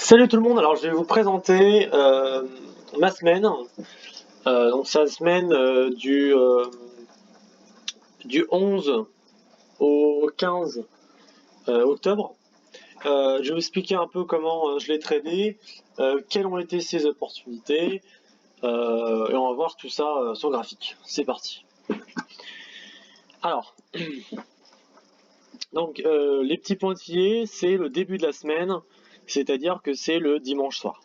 Salut tout le monde, alors je vais vous présenter ma semaine. Donc c'est la semaine du 11 au 15 octobre. Je vais vous expliquer un peu comment je l'ai tradé, quelles ont été ses opportunités, et on va voir tout ça sur graphique. C'est parti. Alors, donc les petits pointillés, c'est le début de la semaine, c'est-à-dire que c'est le dimanche soir.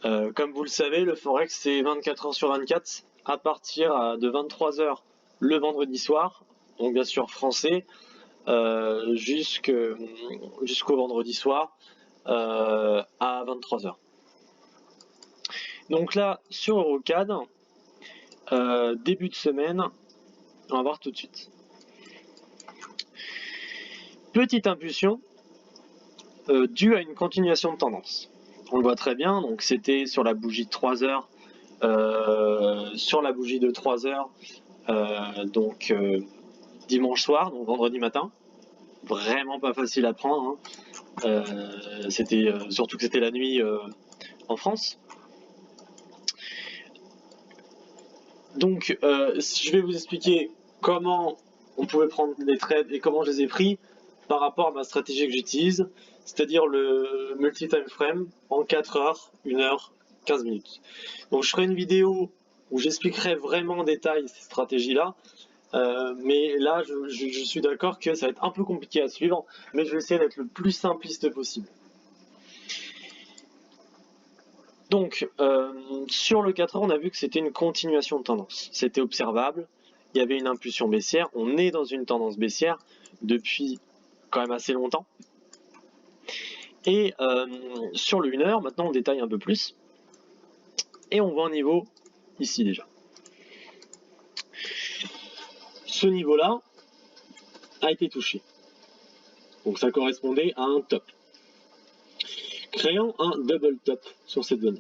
Comme vous le savez, le Forex c'est 24 heures sur 24 à partir de 23 heures le vendredi soir, donc bien sûr français, jusqu'au vendredi soir à 23 heures. Donc là, sur Eurocad, début de semaine, on va voir tout de suite. Petite impulsion due à une continuation de tendance. On le voit très bien, donc c'était sur la bougie de 3 heures, sur la bougie de 3 heures, donc dimanche soir, donc vendredi matin. Vraiment pas facile à prendre, hein. C'était surtout que c'était la nuit en France. Donc je vais vous expliquer comment on pouvait prendre les trades et comment je les ai pris par rapport à ma stratégie que j'utilise, c'est-à-dire le multi-time frame en 4 heures, 1 heure, 15 minutes. Donc je ferai une vidéo où j'expliquerai vraiment en détail ces stratégies-là, mais là je suis d'accord que ça va être un peu compliqué à suivre, mais je vais essayer d'être le plus simpliste possible. Donc sur le 4 heures, on a vu que c'était une continuation de tendance, c'était observable, il y avait une impulsion baissière, on est dans une tendance baissière depuis quand même assez longtemps. Et sur le 1 heure, maintenant on détaille un peu plus, et on voit un niveau ici déjà. Ce niveau-là a été touché, donc ça correspondait à un top, créant un double top sur cette zone.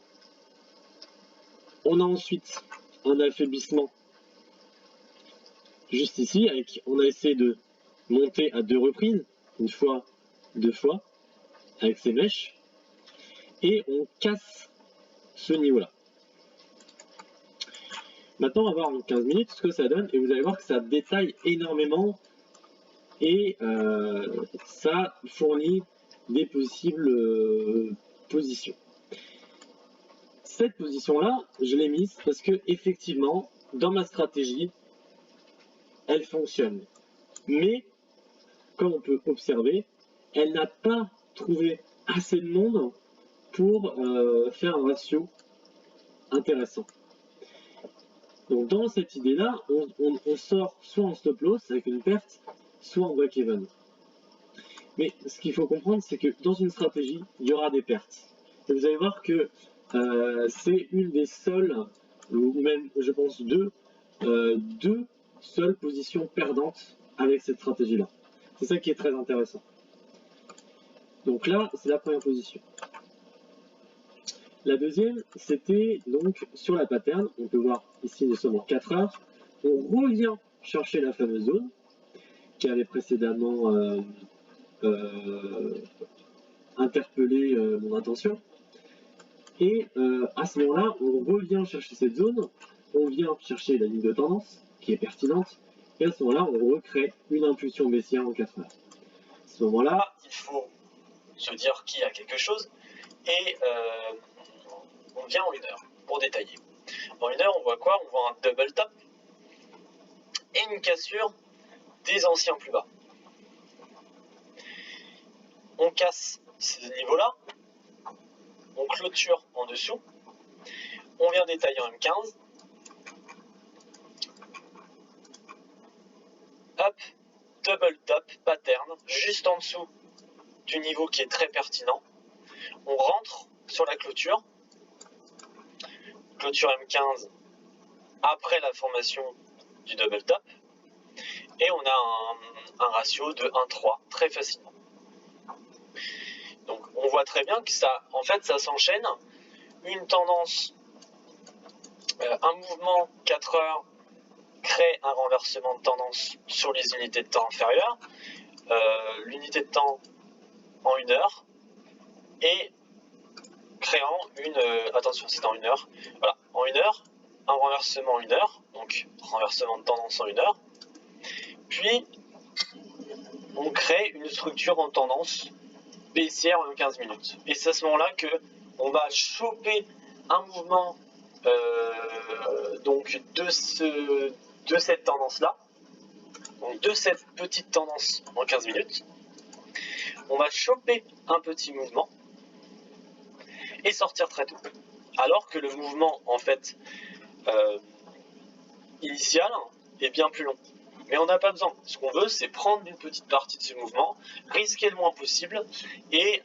On a ensuite un affaiblissement juste ici, on a essayé de monter à 2 reprises, une fois, 2 fois, avec ces mèches, et on casse ce niveau-là. Maintenant, on va voir en 15 minutes ce que ça donne, et vous allez voir que ça détaille énormément, et ça fournit des possibles positions. Cette position-là, je l'ai mise parce que effectivement, dans ma stratégie, elle fonctionne. Mais, comme on peut observer, elle n'a pas trouvé assez de monde pour faire un ratio intéressant. Donc dans cette idée-là, on sort soit en stop loss avec une perte, soit en break-even. Mais ce qu'il faut comprendre, c'est que dans une stratégie, il y aura des pertes. Et vous allez voir que c'est une des seules, ou même je pense deux seules positions perdantes avec cette stratégie-là. C'est ça qui est très intéressant. Donc là, c'est la première position. La deuxième, c'était donc sur la pattern. On peut voir ici, nous sommes en 4 heures. On revient chercher la fameuse zone qui avait précédemment interpellé mon attention. Et à ce moment-là, on revient chercher cette zone, on vient chercher la ligne de tendance qui est pertinente, et à ce moment-là, on recrée une impulsion baissière en 4 heures. À ce moment-là, il faut se dire qu'il y a quelque chose, et on vient en 1 heure pour détailler. En 1 heure, on voit quoi? On voit un double top et une cassure des anciens plus bas. On casse ces niveaux-là, on clôture en dessous, on vient détailler en M15, hop, double top, pattern, juste en dessous du niveau qui est très pertinent. On rentre sur la clôture M15 après la formation du double top, et on a un ratio de 1,3 très facilement. Donc on voit très bien que ça, en fait, ça s'enchaîne. Une tendance, un mouvement 4 heures crée un renversement de tendance sur les unités de temps inférieures. L'unité de temps en 1 heure, et créant une... attention, c'est en 1 heure. Voilà, en 1 heure, un renversement en 1 heure, donc renversement de tendance en 1 heure. Puis, on crée une structure en tendance baissière en 15 minutes. Et c'est à ce moment-là que on va choper un mouvement donc de cette tendance-là, donc de cette petite tendance en 15 minutes. On va choper un petit mouvement et sortir très tôt. Alors que le mouvement, en fait, initial est bien plus long. Mais on n'a pas besoin. Ce qu'on veut, c'est prendre une petite partie de ce mouvement, risquer le moins possible et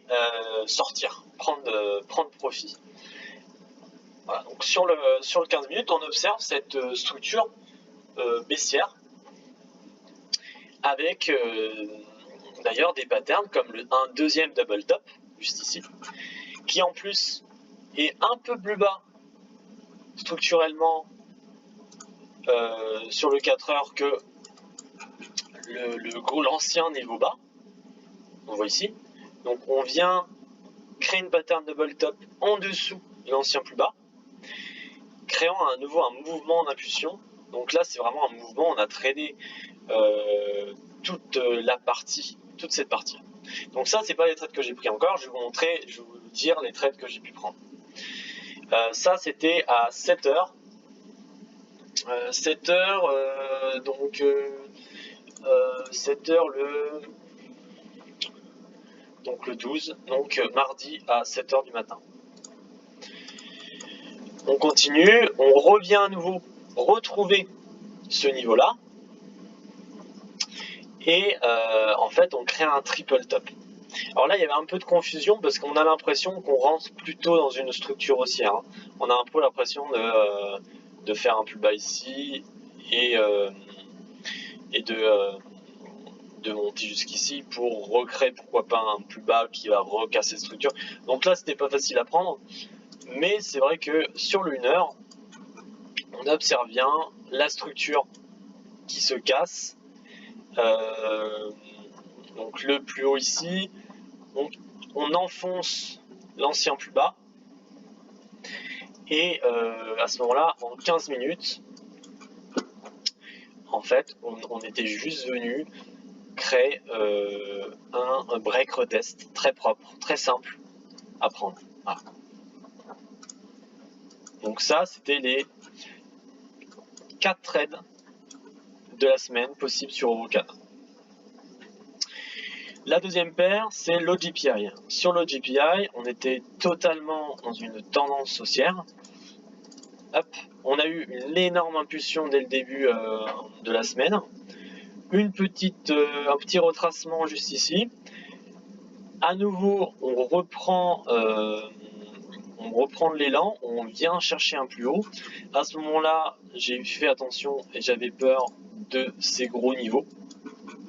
sortir, prendre profit. Voilà, donc sur le 15 minutes, on observe cette structure baissière avec d'ailleurs des patterns comme un deuxième double top, juste ici, qui en plus est un peu plus bas structurellement sur le 4 heures que l'ancien niveau bas. On voit ici. Donc on vient créer une pattern double top en dessous de l'ancien plus bas, créant à nouveau un mouvement d'impulsion. Donc là c'est vraiment un mouvement, on a tradé toute cette partie. Donc ça c'est pas les trades que j'ai pris encore, je vais vous dire les trades que j'ai pu prendre. Ça c'était à 7 heures. 7 heures, donc 7 heures le 12, donc mardi à 7 heures du matin. On continue, on revient à nouveau retrouver ce niveau-là et en fait on crée un triple top. Alors là il y avait un peu de confusion parce qu'on a l'impression qu'on rentre plutôt dans une structure haussière. Hein. On a un peu l'impression de faire un plus bas ici et de monter jusqu'ici pour recréer pourquoi pas un plus bas qui va recasser cette structure. Donc là c'était pas facile à prendre, mais c'est vrai que sur le 1 heure on observe bien la structure qui se casse. Donc le plus haut ici, on enfonce l'ancien plus bas et à ce moment là en 15 minutes en fait on était juste venu créer un break retest très propre, très simple à prendre. Voilà. Donc ça c'était les 4 trades de la semaine possibles sur Eurocad. La deuxième paire, c'est l'OGPI. Sur l'OGPI, on était totalement dans une tendance haussière. Hop, on a eu une énorme impulsion dès le début de la semaine. Un petit retracement juste ici. À nouveau, on reprend de l'élan, on vient chercher un plus haut. À ce moment-là, j'ai fait attention et j'avais peur de ces gros niveaux.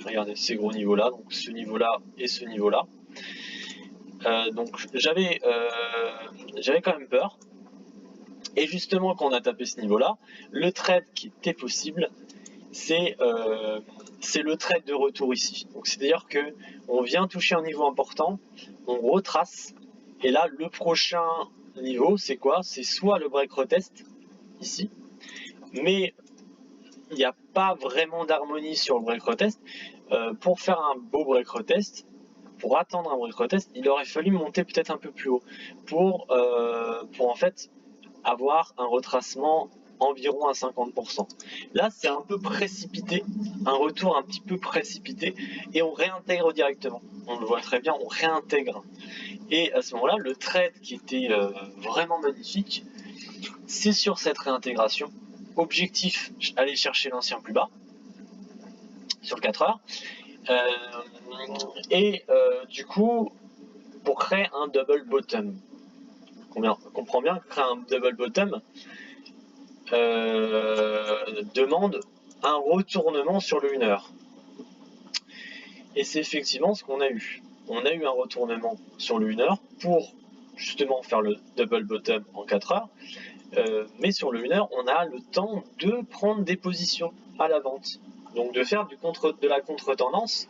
Regardez ces gros niveaux là, donc ce niveau là et ce niveau là. Donc j'avais quand même peur. Et justement quand on a tapé ce niveau là, le trade qui était possible, c'est le trade de retour ici. Donc c'est-à-dire que on vient toucher un niveau important, on retrace, et là le prochain niveau c'est quoi? C'est soit le break retest ici, mais il n'y a pas vraiment d'harmonie sur le break retest. Pour faire un beau break retest, pour attendre un break retest, il aurait fallu monter peut-être un peu plus haut pour en fait avoir un retracement environ à 50%. Là c'est un peu précipité, un retour un petit peu précipité et on réintègre directement. On le voit très bien, on réintègre. Et à ce moment-là, le trade qui était vraiment magnifique, c'est sur cette réintégration. Objectif, aller chercher l'ancien plus bas sur le 4 heures. Du coup, pour créer un double bottom. On comprend bien que créer un double bottom demande un retournement sur le 1 heure. Et c'est effectivement ce qu'on a eu. On a eu un retournement sur le 1 heure pour justement faire le double bottom en 4 heures. Mais sur le 1 heure, on a le temps de prendre des positions à la vente. Donc de faire de la contre-tendance,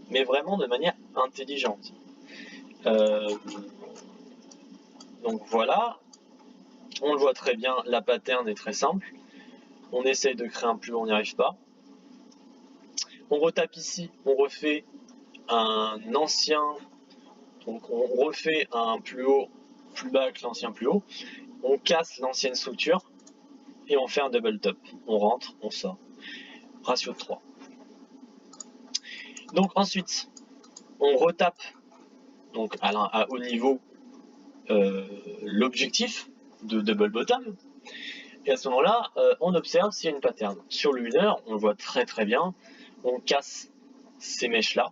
mais vraiment de manière intelligente. Donc voilà, on le voit très bien, la pattern est très simple. On essaye de créer un plus haut, on n'y arrive pas. On retape ici, on refait un ancien, donc on refait un plus haut, plus bas que l'ancien plus haut. On casse l'ancienne structure et on fait un double top. On rentre, on sort. Ratio de 3. Donc ensuite, on retape donc à haut niveau l'objectif de double bottom. Et à ce moment-là, on observe s'il y a une pattern. Sur le 1 heure, on le voit très très bien. On casse ces mèches-là.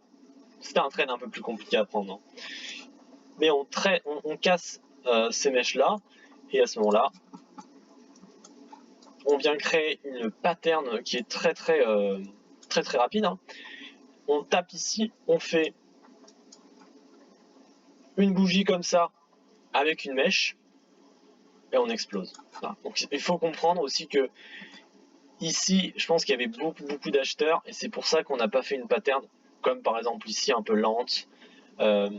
C'était un trade un peu plus compliqué à prendre. Hein. Mais on casse ces mèches-là. Et à ce moment-là, on vient créer une pattern qui est très rapide. Hein. On tape ici, on fait une bougie comme ça avec une mèche et on explose. Voilà. Donc il faut comprendre aussi que ici, je pense qu'il y avait beaucoup d'acheteurs et c'est pour ça qu'on n'a pas fait une pattern comme par exemple ici un peu lente, un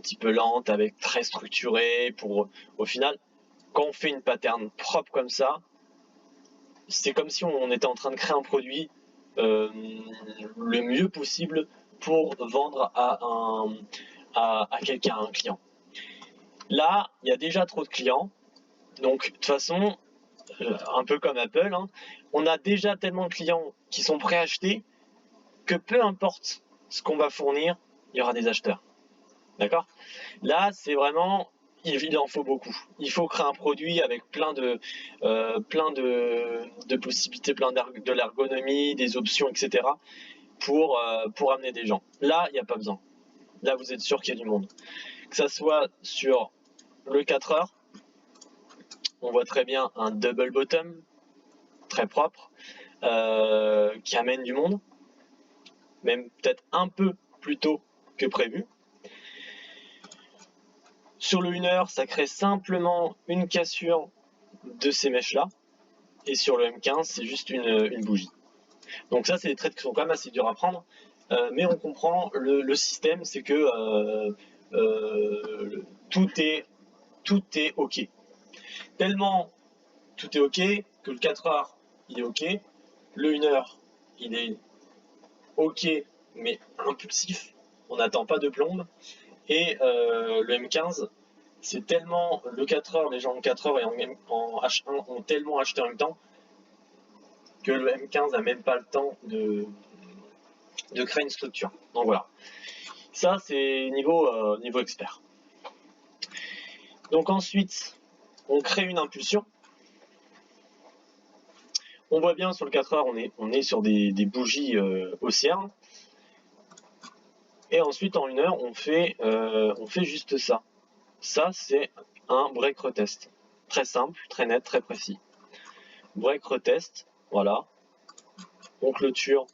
petit peu lente avec très structurée pour au final quand on fait une pattern propre comme ça, c'est comme si on était en train de créer un produit le mieux possible pour vendre à quelqu'un, à un client. Là, il y a déjà trop de clients, donc de toute façon, un peu comme Apple, hein, on a déjà tellement de clients qui sont prêts à acheter que peu importe ce qu'on va fournir, il y aura des acheteurs. D'accord ? Là, c'est vraiment, il en faut beaucoup. Il faut créer un produit avec plein de possibilités, de l'ergonomie, des options, etc. pour amener des gens. Là, il n'y a pas besoin. Là, vous êtes sûr qu'il y a du monde. Que ça soit sur le 4 heures, on voit très bien un double bottom, très propre, qui amène du monde, même peut-être un peu plus tôt que prévu. Sur le 1 heure, ça crée simplement une cassure de ces mèches-là, et sur le M15, c'est juste une bougie. Donc ça, c'est des trades qui sont quand même assez durs à prendre, mais on comprend le système, c'est que tout est OK. Tellement tout est OK que le 4 heures, il est OK, le 1 heure, il est OK, mais impulsif, on n'attend pas de plombe, et le M15, c'est tellement le 4 heures, les gens en 4 heures et en H1 ont tellement acheté en même temps que le M15 n'a même pas le temps de créer une structure. Donc voilà, ça c'est niveau expert. Donc ensuite, on crée une impulsion. On voit bien sur le 4 heures, on est sur des bougies haussières. Et ensuite, en 1 heure, on fait juste ça. Ça, c'est un break retest. Très simple, très net, très précis. Break retest, voilà. On clôture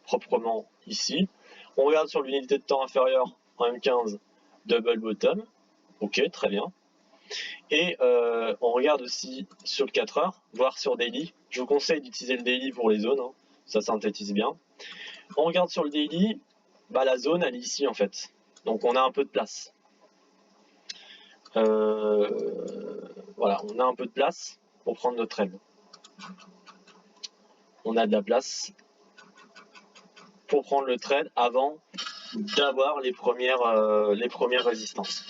proprement ici. On regarde sur l'unité de temps inférieure en M15, double bottom. Ok, très bien. Et on regarde aussi sur le 4 heures, voire sur daily. Je vous conseille d'utiliser le daily pour les zones, hein. Ça synthétise bien. On regarde sur le daily, bah, la zone elle est ici en fait. Donc on a un peu de place. Voilà, on a un peu de place pour prendre notre trade. On a de la place pour prendre le trade avant d'avoir les premières résistances.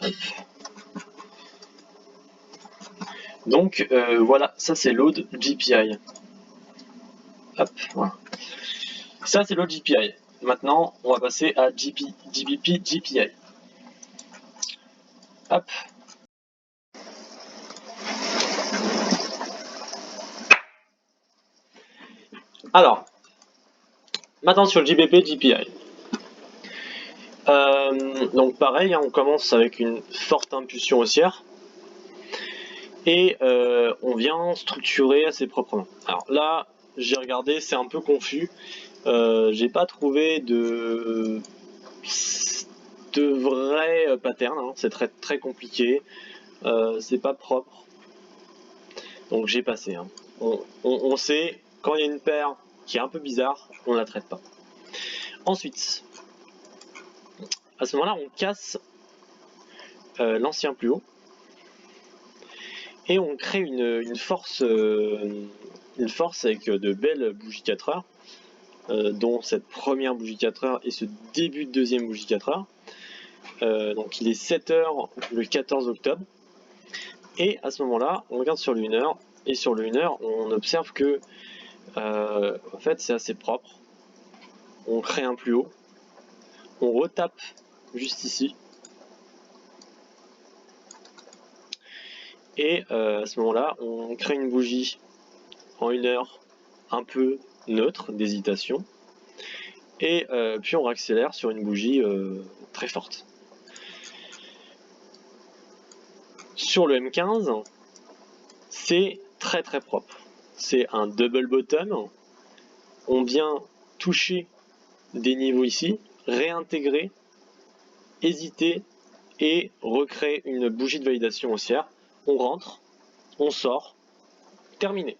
Hop. Donc voilà, ça c'est load GPI. Hop, voilà. Ça c'est load GPI. Maintenant, on va passer à GBP GPI. Hop. Alors, maintenant sur le GBP GPI. Donc pareil, hein, on commence avec une forte impulsion haussière et on vient structurer assez proprement. Alors là, j'ai regardé, c'est un peu confus. J'ai pas trouvé de vrai pattern, hein. C'est très compliqué, c'est pas propre. Donc j'ai passé. Hein. On sait, quand il y a une paire qui est un peu bizarre, on la traite pas. Ensuite, à ce moment-là, on casse l'ancien plus haut et on crée une force avec de belles bougies 4 heures, dont cette première bougie 4 heures et ce début de deuxième bougie 4 heures. Donc il est 7 heures le 14 octobre. Et à ce moment-là, on regarde sur le 1 heure, et sur le 1 heure, on observe que en fait c'est assez propre. On crée un plus haut, on retape juste ici, et à ce moment-là, on crée une bougie en 1 heure un peu neutre, d'hésitation, et puis on accélère sur une bougie très forte. Sur le M15, c'est très très propre. C'est un double bottom. On vient toucher des niveaux ici, réintégrer, hésiter et recréer une bougie de validation haussière. On rentre, on sort, terminé.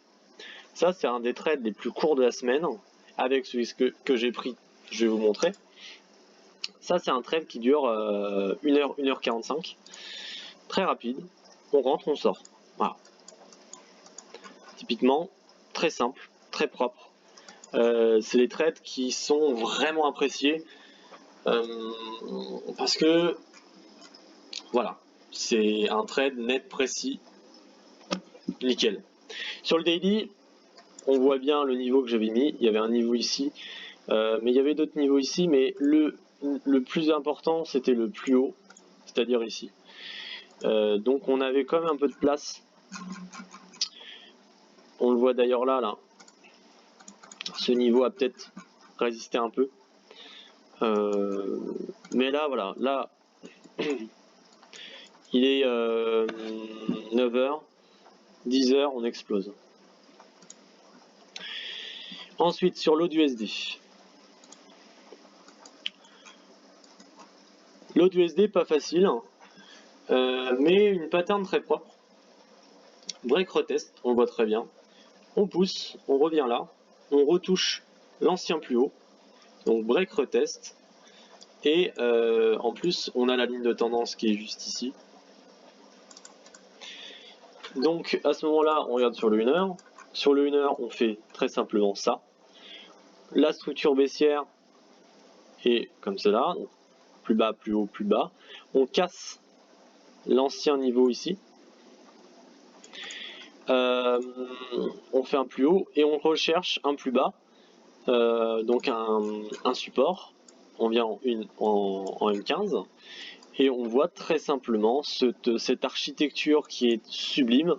Ça, c'est un des trades les plus courts de la semaine. Avec celui que j'ai pris, je vais vous montrer. Ça, c'est un trade qui dure 1 heure, 1h45. Très rapide. On rentre, on sort. Voilà. Typiquement, très simple, très propre. C'est des trades qui sont vraiment appréciés parce que voilà, c'est un trade net, précis, nickel. Sur le daily, on voit bien le niveau que j'avais mis. Il y avait un niveau ici, mais il y avait d'autres niveaux ici, mais le plus important c'était le plus haut, c'est-à-dire ici. Donc on avait quand même un peu de place. On le voit d'ailleurs là. Ce niveau a peut-être résisté un peu. Mais là, voilà, là, il est 9h, 10h, on explose. Ensuite, sur l'AUD-USD. L'AUD-USD, pas facile, mais une pattern très propre. Break retest, on le voit très bien. On pousse, on revient là, on retouche l'ancien plus haut. Donc break retest. Et en plus, on a la ligne de tendance qui est juste ici. Donc à ce moment-là, on regarde sur le 1 heure. Sur le 1 heure, on fait très simplement ça. La structure baissière est comme cela, donc plus bas, plus haut, plus bas. On casse l'ancien niveau ici. On fait un plus haut et on recherche un plus bas, donc un support. On vient en M15 et on voit très simplement cette architecture qui est sublime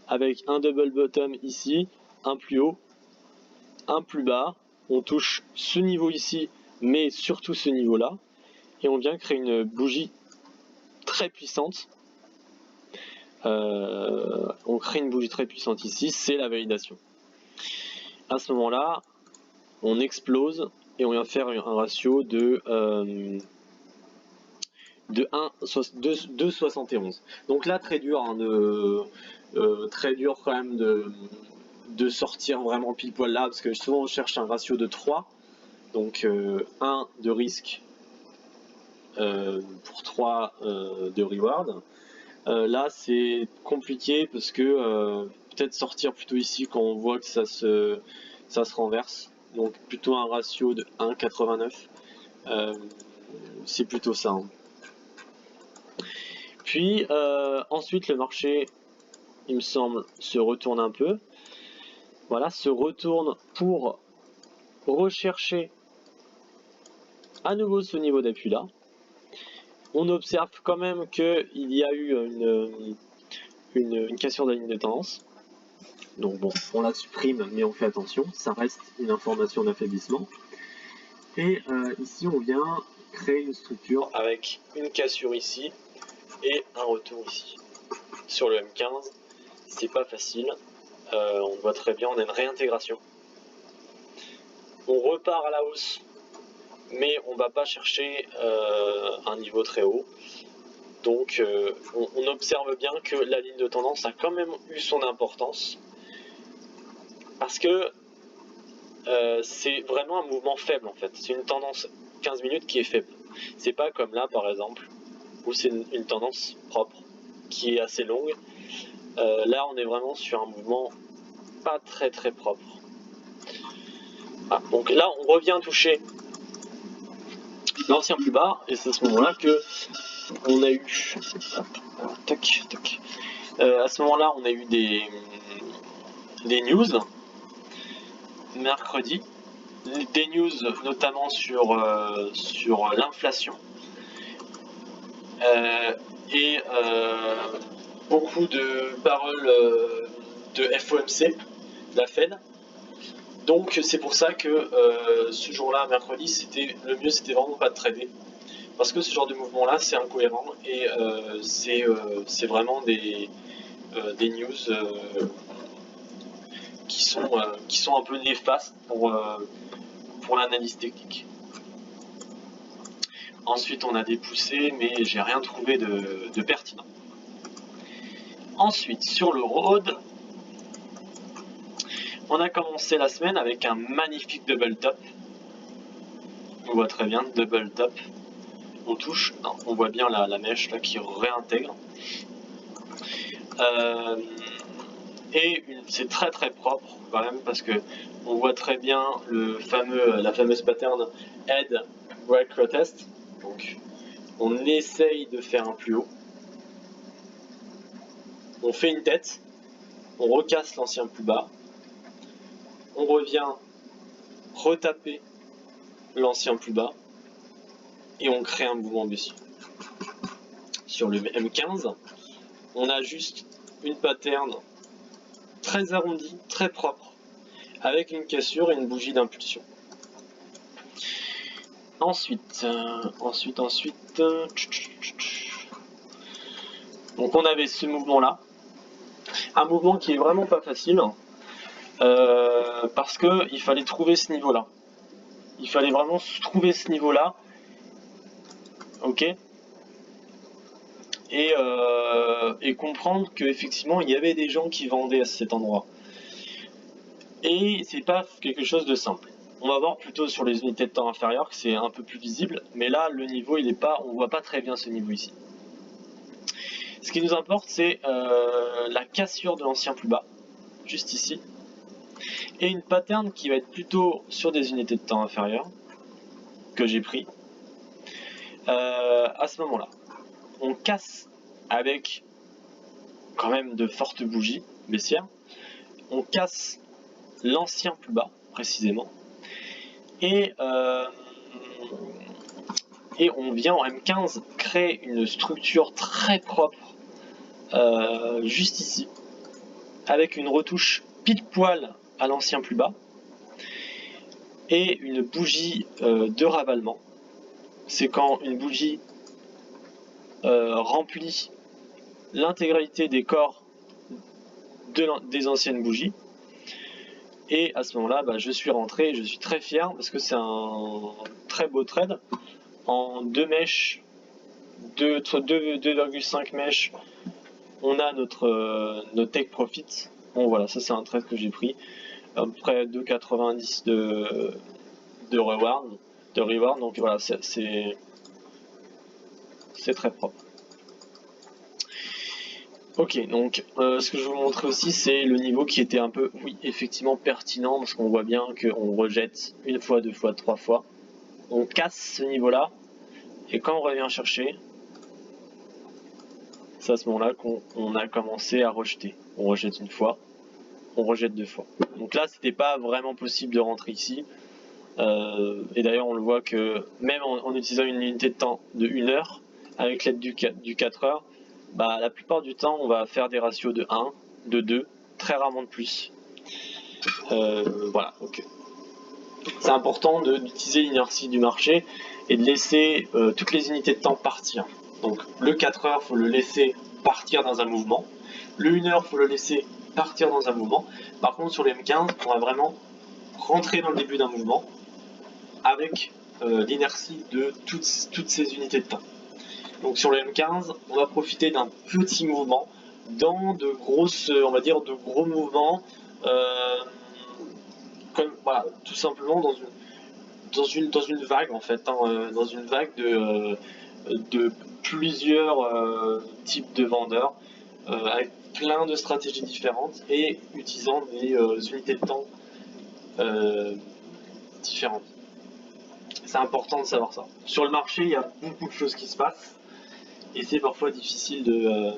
avec un double bottom ici, un plus haut, un plus bas. On touche ce niveau ici, mais surtout ce niveau là, et on vient créer une bougie très puissante. On crée une bougie très puissante ici, c'est la validation. À ce moment-là, on explose et on vient faire un ratio de 2,71. Donc là, très dur, hein, très dur quand même de sortir vraiment pile poil là, parce que souvent on cherche un ratio de 3, donc 1 de risque pour 3 de reward. Là c'est compliqué parce que peut-être sortir plutôt ici quand on voit que ça se renverse, donc plutôt un ratio de 1,89. C'est plutôt ça, hein. Puis ensuite le marché, il me semble, se retourne un peu. Voilà, se retourne pour rechercher à nouveau ce niveau d'appui là. On observe quand même qu'il y a eu une cassure de la ligne de tendance. Donc bon, on la supprime, mais on fait attention, ça reste une information d'affaiblissement. Et ici, on vient créer une structure avec une cassure ici et un retour ici. Sur le M15, c'est pas facile. On voit très bien, on a une réintégration. On repart à la hausse, mais on va pas chercher un niveau très haut. Donc on observe bien que la ligne de tendance a quand même eu son importance, parce que c'est vraiment un mouvement faible en fait. C'est une tendance 15 minutes qui est faible. C'est pas comme là par exemple, où c'est une tendance propre, qui est assez longue. Là on est vraiment sur un mouvement pas très très propre. Ah, donc là on revient toucher l'ancien plus bas, et c'est à ce moment-là que on a eu... Tac, tac. À ce moment-là on a eu des news mercredi, des news notamment sur l'inflation et beaucoup de paroles de FOMC, de la Fed. Donc c'est pour ça que ce jour-là, mercredi, le mieux c'était vraiment pas de trader, parce que ce genre de mouvement là c'est incohérent et c'est vraiment des news qui sont un peu néfastes pour l'analyse technique. Ensuite on a des poussées, mais j'ai rien trouvé de pertinent. Ensuite sur le road, on a commencé la semaine avec un magnifique double top. On voit très bien double top. On touche, non, on voit bien la mèche là qui réintègre. Et c'est très très propre quand même, parce que on voit très bien la fameuse pattern head break retest. Donc on essaye de faire un plus haut. On fait une tête, on recasse l'ancien plus bas, on revient retaper l'ancien plus bas et on crée un mouvement baissier. Sur le M15, on a juste une pattern très arrondie, très propre, avec une cassure et une bougie d'impulsion. Ensuite, donc on avait ce mouvement-là, un mouvement qui est vraiment pas facile, parce que il fallait trouver ce niveau-là. Il fallait vraiment trouver ce niveau-là, ok, et comprendre qu'effectivement il y avait des gens qui vendaient à cet endroit. Et c'est pas quelque chose de simple. On va voir plutôt sur les unités de temps inférieures que c'est un peu plus visible, mais là le niveau il est pas, on voit pas très bien ce niveau ici. Ce qui nous importe c'est la cassure de l'ancien plus bas, juste ici, et une pattern qui va être plutôt sur des unités de temps inférieures que j'ai pris. À ce moment-là, on casse avec quand même de fortes bougies baissières, on casse l'ancien plus bas précisément, et on vient en M15 créer une structure très propre juste ici, avec une retouche pile poil à l'ancien plus bas et une bougie de ravalement. C'est quand une bougie remplit l'intégralité des corps des anciennes bougies. Et à ce moment-là, je suis rentré, je suis très fier parce que c'est un très beau trade en 2 mèches, 2,5 mèches. On a notre take profit. Bon voilà, ça c'est un trade que j'ai pris à peu près 2,90 de reward, donc voilà, c'est très propre. Ok, donc ce que je vais vous montrer aussi, c'est le niveau qui était un peu, oui, effectivement pertinent, parce qu'on voit bien qu'on rejette une fois, 2 fois, 3 fois. On casse ce niveau-là, et quand on revient chercher, c'est à ce moment-là qu'on a commencé à rejeter. On rejette une fois, on rejette 2 fois. Donc là, c'était pas vraiment possible de rentrer ici. Et d'ailleurs, on le voit que même en utilisant une unité de temps de 1 heure, avec l'aide du 4 heures, la plupart du temps, on va faire des ratios de 1, de 2, très rarement de plus. Voilà, donc c'est important d'utiliser l'inertie du marché et de laisser toutes les unités de temps partir. Donc le 4 heures, il faut le laisser partir dans un mouvement. Le 1 heure, il faut le laisser partir dans un mouvement. Par contre, sur les M15, on va vraiment rentrer dans le début d'un mouvement avec l'inertie de toutes ces unités de temps. Donc sur le M15, on va profiter d'un petit mouvement dans de grosses, on va dire de gros mouvements, comme voilà, tout simplement dans dans une vague en fait, hein, dans une vague de plusieurs types de vendeurs avec plein de stratégies différentes et utilisant des unités de temps différentes. C'est important de savoir ça. Sur le marché, il y a beaucoup de choses qui se passent et c'est parfois difficile de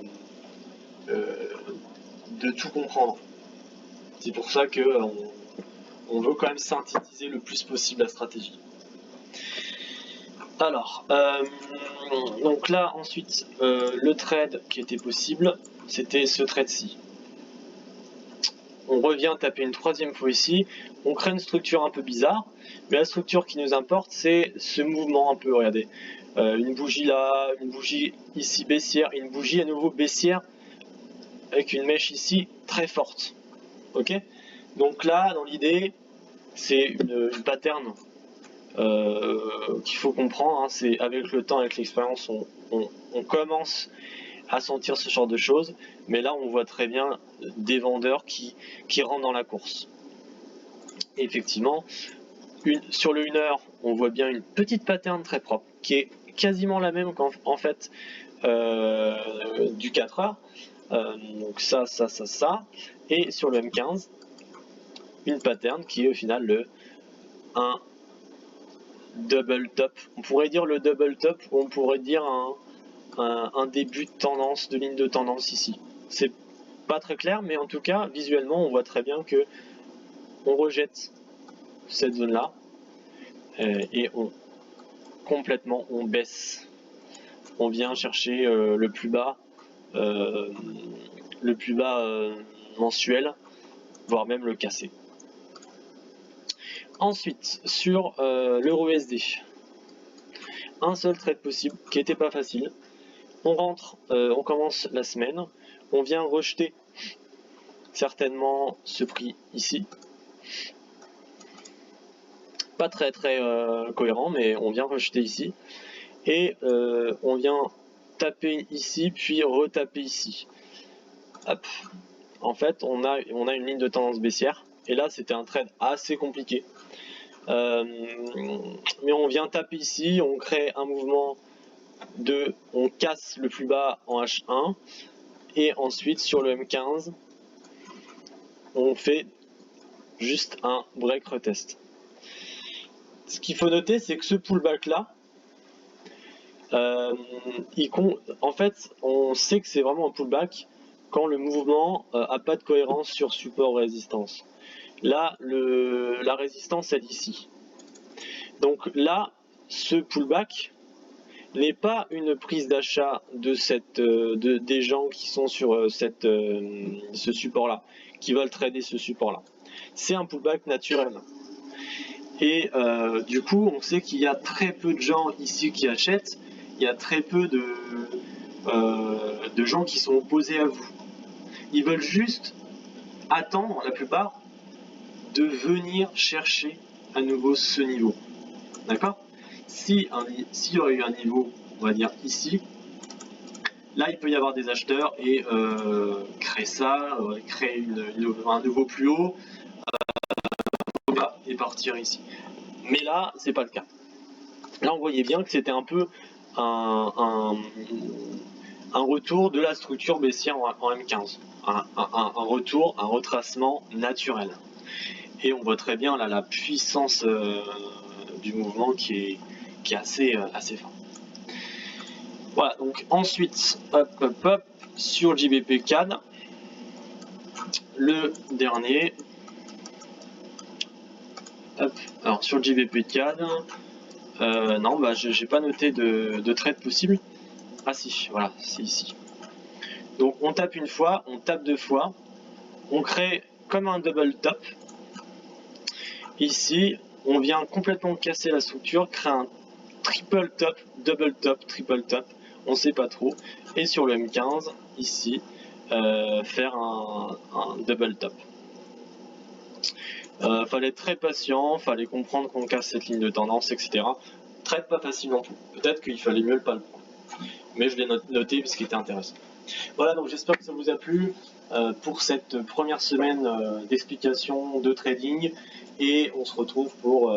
tout comprendre. C'est pour ça que on veut quand même synthétiser le plus possible la stratégie. Alors, donc là ensuite, le trade qui était possible, c'était ce trade-ci. On revient taper une troisième fois ici, on crée une structure un peu bizarre, mais la structure qui nous importe, c'est ce mouvement un peu, regardez. Une bougie là, une bougie ici baissière, et une bougie à nouveau baissière, avec une mèche ici très forte. Ok? Donc là, dans l'idée, c'est une pattern qu'il faut comprendre, hein. C'est avec le temps, avec l'expérience, on commence à sentir ce genre de choses, mais là on voit très bien des vendeurs qui rentrent dans la course. Et effectivement, sur le 1 heure, on voit bien une petite pattern très propre, qui est quasiment la même qu'en fait du 4 heures. Donc ça, et sur le M15, une pattern qui est au final un double top. On pourrait dire le double top, ou on pourrait dire un début de tendance, de ligne de tendance ici. C'est pas très clair, mais en tout cas, visuellement, on voit très bien que on rejette cette zone-là et complètement on baisse. On vient chercher le plus bas mensuel, voire même le casser. Ensuite, sur l'euro USD, un seul trade possible qui n'était pas facile. On rentre, on commence la semaine, on vient rejeter certainement ce prix ici. Pas très cohérent, mais on vient rejeter ici. Et on vient taper ici, puis retaper ici. Hop. En fait, on a une ligne de tendance baissière. Et là, c'était un trade assez compliqué. Mais on vient taper ici, on crée un mouvement on casse le plus bas en H1 et ensuite sur le M15 on fait juste un break retest. Ce qu'il faut noter, c'est que ce pullback là en fait on sait que c'est vraiment un pullback quand le mouvement a pas de cohérence sur support résistance. Là la résistance elle est ici, donc là ce pullback n'est pas une prise d'achat des gens qui sont sur ce support là, qui veulent trader ce support là. C'est un pullback naturel. Et du coup, on sait qu'il y a très peu de gens ici qui achètent, il y a très peu de gens qui sont opposés à vous. Ils veulent juste attendre, la plupart, de venir chercher à nouveau ce niveau. D'accord ? S'il y aurait eu un niveau, on va dire ici, là il peut y avoir des acheteurs et créer ça, créer un nouveau plus haut et partir ici. Mais là, c'est pas le cas. Là, on voyait bien que c'était un peu un retour de la structure baissière en M15. Un retour, un retracement naturel. Et on voit très bien là la puissance du mouvement qui est assez fort. Voilà, donc ensuite, hop, sur JBP CAD, le dernier. Hop, alors sur JBP CAD, non, bah j'ai pas noté de trade possible. Ah si, voilà, c'est ici. Donc on tape une fois, on tape deux fois, on crée comme un double top. Ici, on vient complètement casser la structure, créer un triple top, double top, triple top, on sait pas trop. Et sur le M15, ici, faire un double top. Fallait être très patient, fallait comprendre qu'on casse cette ligne de tendance, etc. Très pas facile non plus. Peut-être qu'il fallait mieux pas le prendre. Mais je l'ai noté puisqu'il était intéressant. Voilà, donc j'espère que ça vous a plu pour cette première semaine d'explication de trading. Et on se retrouve pour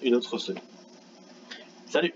une autre semaine. Salut!